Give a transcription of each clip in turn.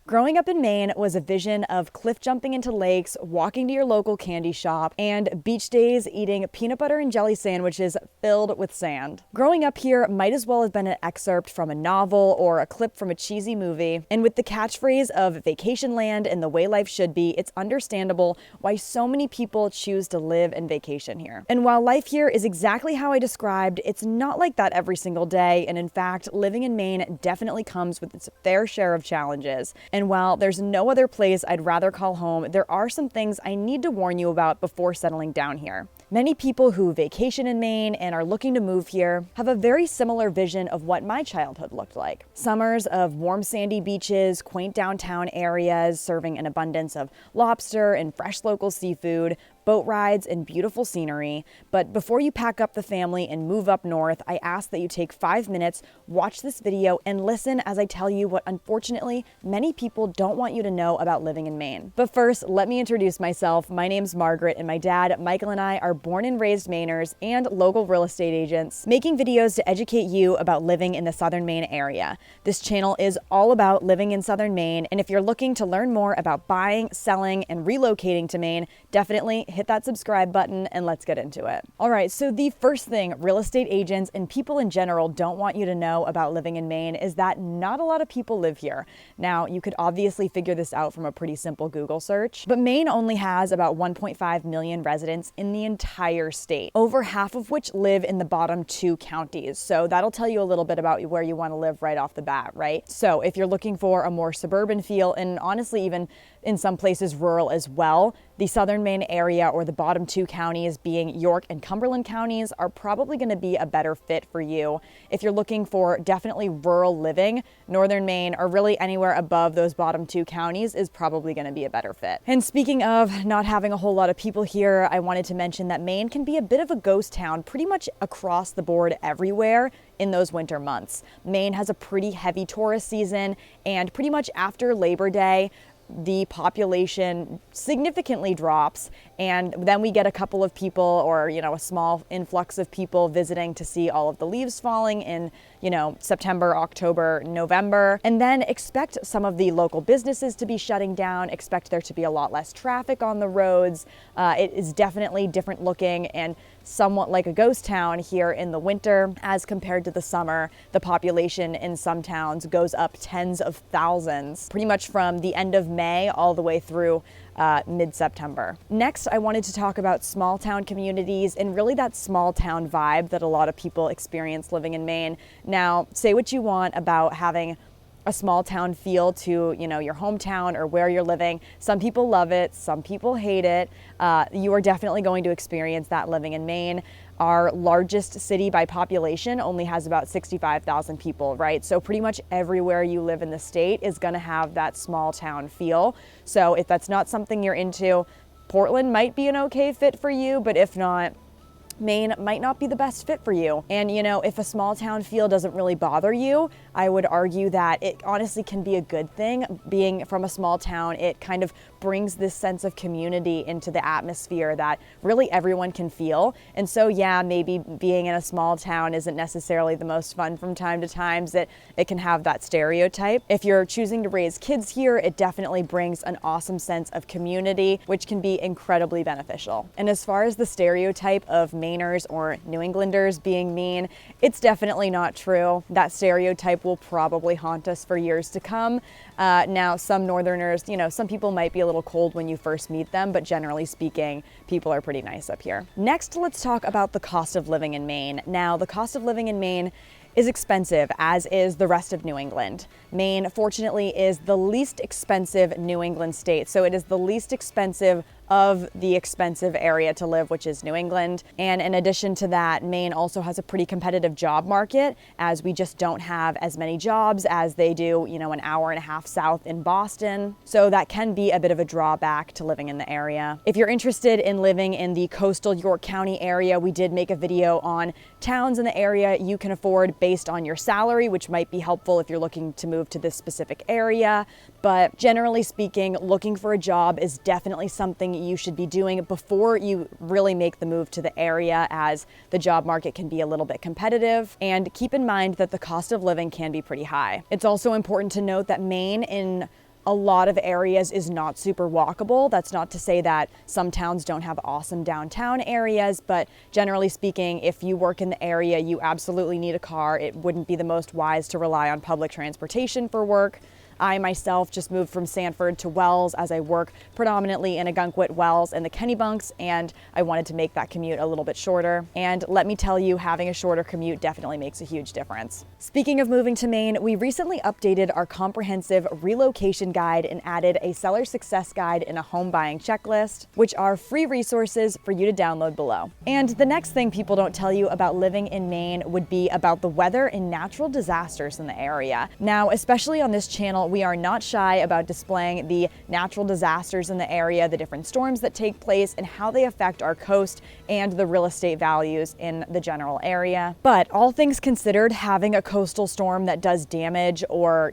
Growing up in Maine was a vision of cliff jumping into lakes, walking to your local candy shop, and beach days eating peanut butter and jelly sandwiches filled with sand. Growing up here might as well have been an excerpt from a novel or a clip from a cheesy movie. And with the catchphrase of vacation land and the way life should be, it's understandable why so many people choose to live and vacation here. And while life here is exactly how I described, it's not like that every single day. And in fact, living in Maine definitely comes with its fair share of challenges. And while there's no other place I'd rather call home, there are some things I need to warn you about before settling down here. Many people who vacation in Maine and are looking to move here have a very similar vision of what my childhood looked like. Summers of warm sandy beaches, quaint downtown areas serving an abundance of lobster and fresh local seafood, boat rides, and beautiful scenery. But before you pack up the family and move up north, I ask that you take 5 minutes, watch this video, and listen as I tell you what unfortunately many people don't want you to know about living in Maine. But first, let me introduce myself. My name's Margaret, and my dad, Michael, and I are born and raised Mainers and local real estate agents, making videos to educate you about living in the southern Maine area. This channel is all about living in southern Maine, and if you're looking to learn more about buying, selling, and relocating to Maine, definitely hit that subscribe button and let's get into it. All right, so the first thing real estate agents and people in general don't want you to know about living in Maine is that not a lot of people live here. Now, you could obviously figure this out from a pretty simple Google search, but Maine only has about 1.5 million residents in the entire state, over half of which live in the bottom 2 counties. So that'll tell you a little bit about where you want to live right off the bat, right? So if you're looking for a more suburban feel, and honestly even in some places rural as well, the southern Maine area or the bottom 2 counties, being York and Cumberland counties, are probably going to be a better fit for you. If you're looking for definitely rural living, northern Maine or really anywhere above those bottom 2 counties is probably going to be a better fit. And speaking of not having a whole lot of people here, I wanted to mention that Maine can be a bit of a ghost town pretty much across the board everywhere in those winter months. Maine has a pretty heavy tourist season, and pretty much after Labor Day, the population significantly drops, and then we get a couple of people or, a small influx of people visiting to see all of the leaves falling in, September, October, November, and then expect some of the local businesses to be shutting down, expect there to be a lot less traffic on the roads. It is definitely different looking and somewhat like a ghost town here in the winter as compared to the summer. The population in some towns goes up tens of thousands, pretty much from the end of May all the way through mid-September. Next, I wanted to talk about small town communities and really that small town vibe that a lot of people experience living in Maine. Now, say what you want about having a small town feel to, your hometown or where you're living. Some people love it, some people hate it. You are definitely going to experience that living in Maine. Our largest city by population only has about 65,000 people, right? So pretty much everywhere you live in the state is going to have that small town feel. So if that's not something you're into, Portland might be an okay fit for you, but if not, Maine might not be the best fit for you. And if a small town feel doesn't really bother you, I would argue that it honestly can be a good thing. Being from a small town, it kind of brings this sense of community into the atmosphere that really everyone can feel. And so yeah, maybe being in a small town isn't necessarily the most fun from time to time, that it can have that stereotype. If you're choosing to raise kids here, it definitely brings an awesome sense of community, which can be incredibly beneficial. And as far as the stereotype of Mainers or New Englanders being mean, it's definitely not true. That stereotype will probably haunt us for years to come. Now, some Northerners, some people might be a little cold when you first meet them, but generally speaking, people are pretty nice up here. Next, let's talk about the cost of living in Maine. Now, the cost of living in Maine is expensive, as is the rest of New England. Maine, fortunately, is the least expensive New England state. So it is the least expensive of the expensive area to live, which is New England. And in addition to that, Maine also has a pretty competitive job market, as we just don't have as many jobs as they do, an hour and a half south in Boston. So that can be a bit of a drawback to living in the area. If you're interested in living in the coastal York County area, we did make a video on towns in the area you can afford based on your salary, which might be helpful if you're looking to move to this specific area. But generally speaking, looking for a job is definitely something you should be doing before you really make the move to the area, as the job market can be a little bit competitive. And keep in mind that the cost of living can be pretty high. It's also important to note that Maine, in a lot of areas is not super walkable. That's not to say that some towns don't have awesome downtown areas, but generally speaking, if you work in the area, you absolutely need a car. It wouldn't be the most wise to rely on public transportation for work. I myself just moved from Sanford to Wells as I work predominantly in Ogunquit, Wells, and the Kennebunks, and I wanted to make that commute a little bit shorter. And let me tell you, having a shorter commute definitely makes a huge difference. Speaking of moving to Maine, we recently updated our comprehensive relocation guide and added a seller success guide and a home buying checklist, which are free resources for you to download below. And the next thing people don't tell you about living in Maine would be about the weather and natural disasters in the area. Now, especially on this channel, we are not shy about displaying the natural disasters in the area, the different storms that take place, and how they affect our coast and the real estate values in the general area. But all things considered, having a coastal storm that does damage or,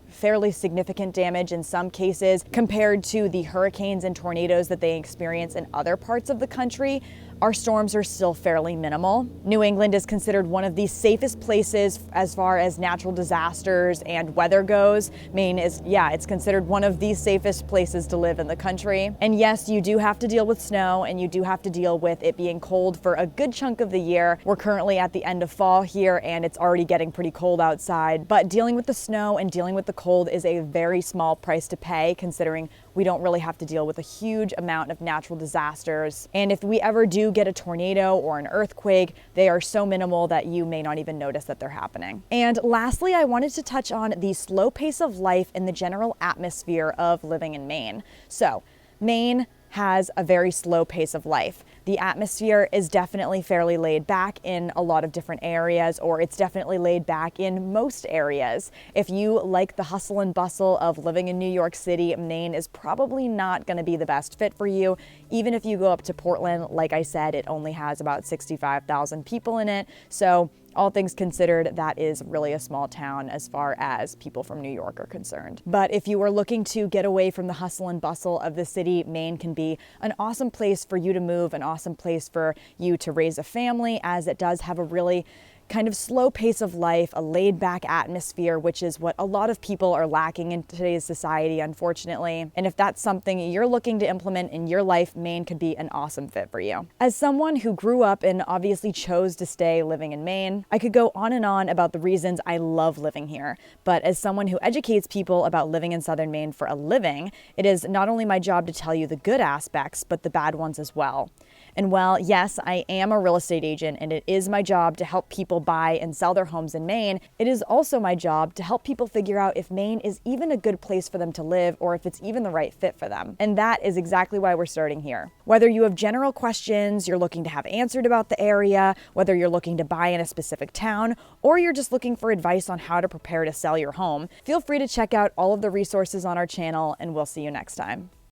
fairly significant damage in some cases compared to the hurricanes and tornadoes that they experience in other parts of the country, our storms are still fairly minimal. New England is considered one of the safest places as far as natural disasters and weather goes. Maine is, it's considered one of the safest places to live in the country. And yes, you do have to deal with snow and you do have to deal with it being cold for a good chunk of the year. We're currently at the end of fall here and it's already getting pretty cold outside. But dealing with the snow and dealing with the cold is a very small price to pay, considering we don't really have to deal with a huge amount of natural disasters. And if we ever do get a tornado or an earthquake, they are so minimal that you may not even notice that they're happening. And lastly, I wanted to touch on the slow pace of life and the general atmosphere of living in Maine. So, Maine has a very slow pace of life. The atmosphere is definitely fairly laid back in a lot of different areas, or it's definitely laid back in most areas. If you like the hustle and bustle of living in New York City, Maine is probably not going to be the best fit for you. Even if you go up to Portland, like I said, it only has about 65,000 people in it. So all things considered, that is really a small town as far as people from New York are concerned. But if you are looking to get away from the hustle and bustle of the city, Maine can be an awesome place for you to move, an awesome place for you to raise a family, as it does have a really kind of slow pace of life, a laid back atmosphere, which is what a lot of people are lacking in today's society, unfortunately. And if that's something you're looking to implement in your life, Maine could be an awesome fit for you. As someone who grew up and obviously chose to stay living in Maine, I could go on and on about the reasons I love living here. But as someone who educates people about living in Southern Maine for a living, it is not only my job to tell you the good aspects, but the bad ones as well. And while, yes, I am a real estate agent and it is my job to help people buy and sell their homes in Maine, it is also my job to help people figure out if Maine is even a good place for them to live or if it's even the right fit for them. And that is exactly why we're starting here. Whether you have general questions you're looking to have answered about the area, whether you're looking to buy in a specific town, or you're just looking for advice on how to prepare to sell your home, feel free to check out all of the resources on our channel, and we'll see you next time.